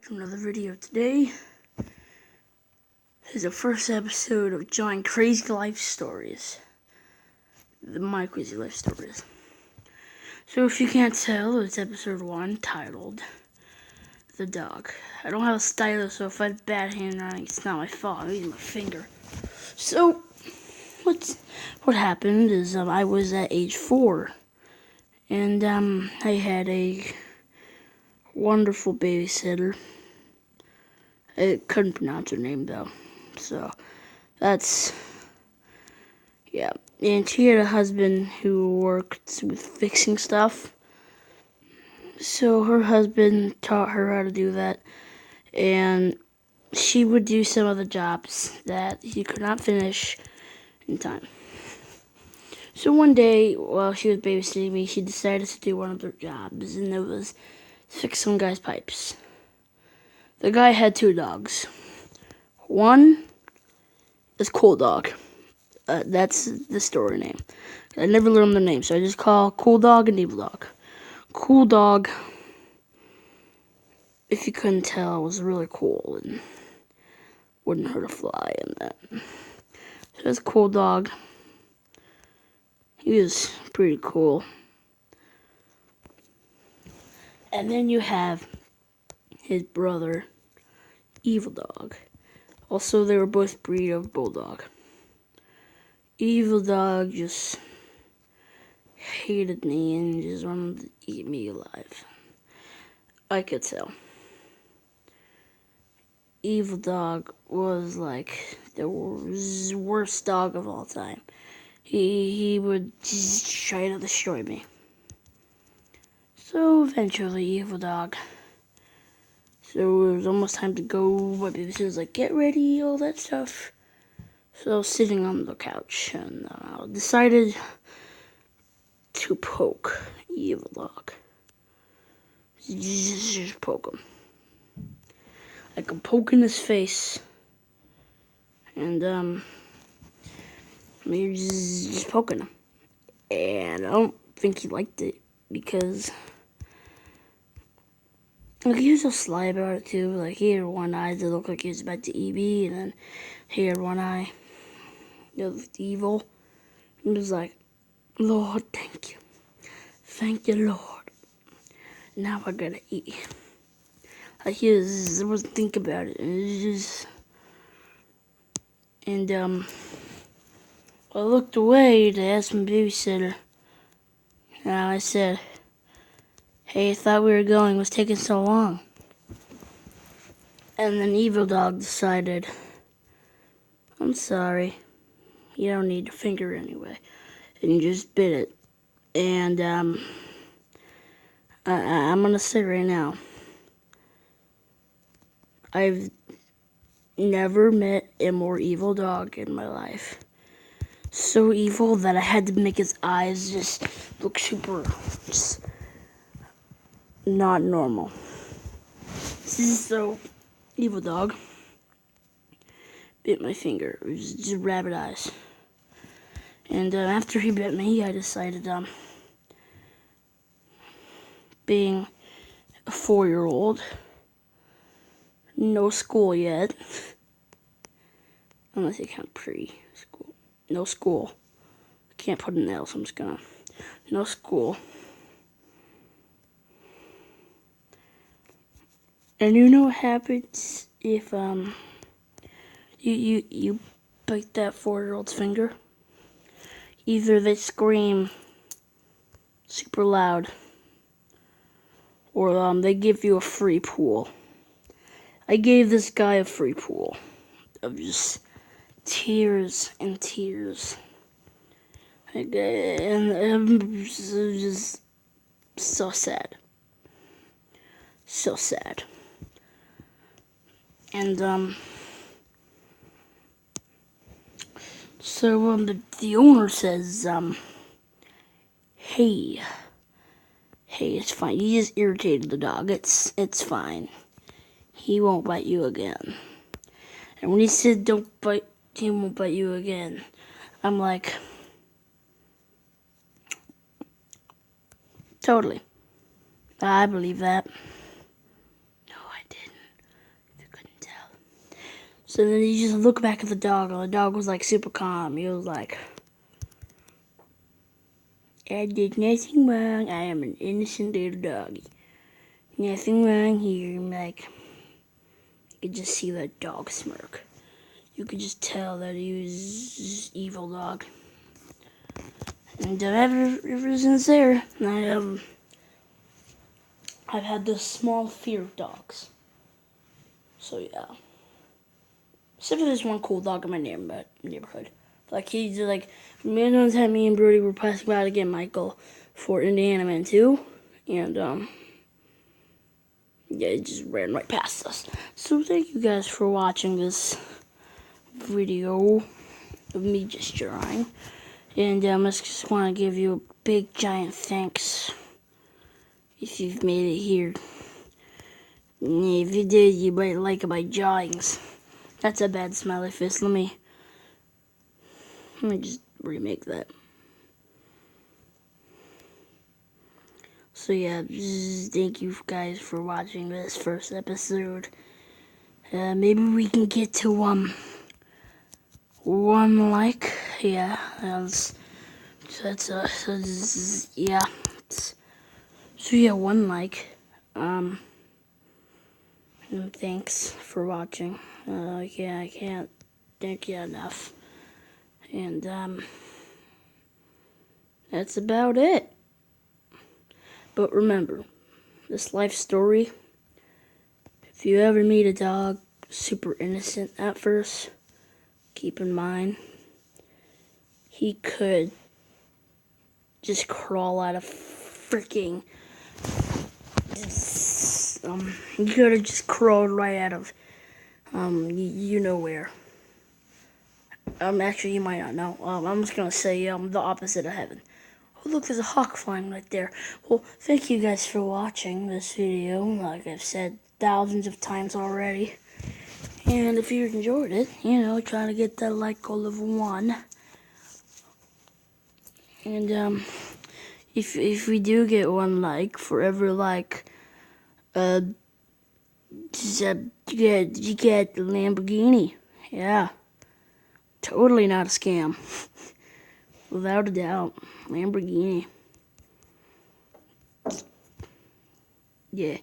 to another video. Today is the first episode of John Crazy Life Stories. My Crazy Life Stories. So if you can't tell, it's episode 1 titled The Dog. I don't have a stylus, so if I have bad handwriting, it's not my fault. I'm using my finger. So what happened is I was at age 4, and I had a wonderful babysitter. I couldn't pronounce her name though, so that's, yeah. And she had a husband who worked with fixing stuff, so her husband taught her how to do that, and she would do some of the jobs that he could not finish in time. So one day, while she was babysitting me, she decided to do one of their jobs, and it was fix some guy's pipes. The guy had 2 dogs. One is Cool Dog. That's the story name. I never learned their name, so I just call Cool Dog and Evil Dog. Cool Dog, if you couldn't tell, was really cool and wouldn't hurt a fly and that. So that's Cool Dog. He was pretty cool. And then you have his brother, Evil Dog. Also, they were both breed of bulldog. Evil Dog just hated me and just wanted to eat me alive. I could tell. Evil Dog was like the worst dog of all time. He would just try to destroy me. So eventually, Evil Dog. So it was almost time to go. My babysitter was like, "Get ready," all that stuff. So I was sitting on the couch and I decided to poke Evil Dog. Just poke him. I could poke in his face. And maybe just poking him. And I don't think he liked it because he was so sly about it too. Like, he had one eye that looked like he was about to eat me, and then he had one eye that was evil. And he was like, "Lord, thank you. Thank you, Lord. Now I gotta eat." Like, he wasn't thinking about it. And it was just... And, I looked away to ask my babysitter. And I said, "Hey, I thought we were going. What's taking so long?" And then Evil Dog decided, "I'm sorry. You don't need your finger anyway." And he just bit it. And, I'm gonna say right now, I've never met a more evil dog in my life. So evil that I had to make his eyes just look super, just not normal. This is so Evil Dog bit my finger. It was just rabbit eyes. And after he bit me, I decided, being a 4-year-old, no school yet, unless you count pre-school, no school. I can't put an L, so I'm just gonna, no school. And you know what happens if you bite that 4-year-old's finger? Either they scream super loud, or they give you a free pool. I gave this guy a free pool of just tears and tears. And just so sad. So sad. And so the owner says, hey, it's fine. You just irritated the dog. It's fine. He won't bite you again. And when he said don't bite, he won't bite you again, I'm like, totally. I believe that. No, I didn't. So then you just look back at the dog, and the dog was like super calm. He was like, I did nothing wrong. I am an innocent little doggy. Nothing wrong here. I'm like, you could just see that dog smirk. You could just tell that he was an evil dog. And ever since there, I've had this small fear of dogs. So yeah. Except for this one cool dog in my neighborhood. Like he's like, one time me and Brody were passing by to get Michael for Indiana Man 2, and yeah, he just ran right past us. So thank you guys for watching this video of me just drawing, and I just want to give you a big giant thanks if you've made it here. If you did, you might like my drawings. That's a bad smiley face. Let me just remake that. So yeah, thank you guys for watching this first episode. Maybe we can get to 1 like. Yeah, yeah. So yeah, 1 like. And thanks for watching. Yeah, I can't thank you enough. And that's about it. But remember, this life story, if you ever meet a dog super innocent at first, keep in mind, he could just crawl out of freaking, he could have just crawled right out of, you know where. Actually, you might not know. I'm just gonna say, the opposite of heaven. Oh, look, there's a hawk flying right there. Well, thank you guys for watching this video, like I've said thousands of times already. And if you enjoyed it, try to get that like goal of 1. And, if we do get 1 like, forever like, you get the Lamborghini. Yeah. Totally not a scam. Without a doubt. Lamborghini. Yeah.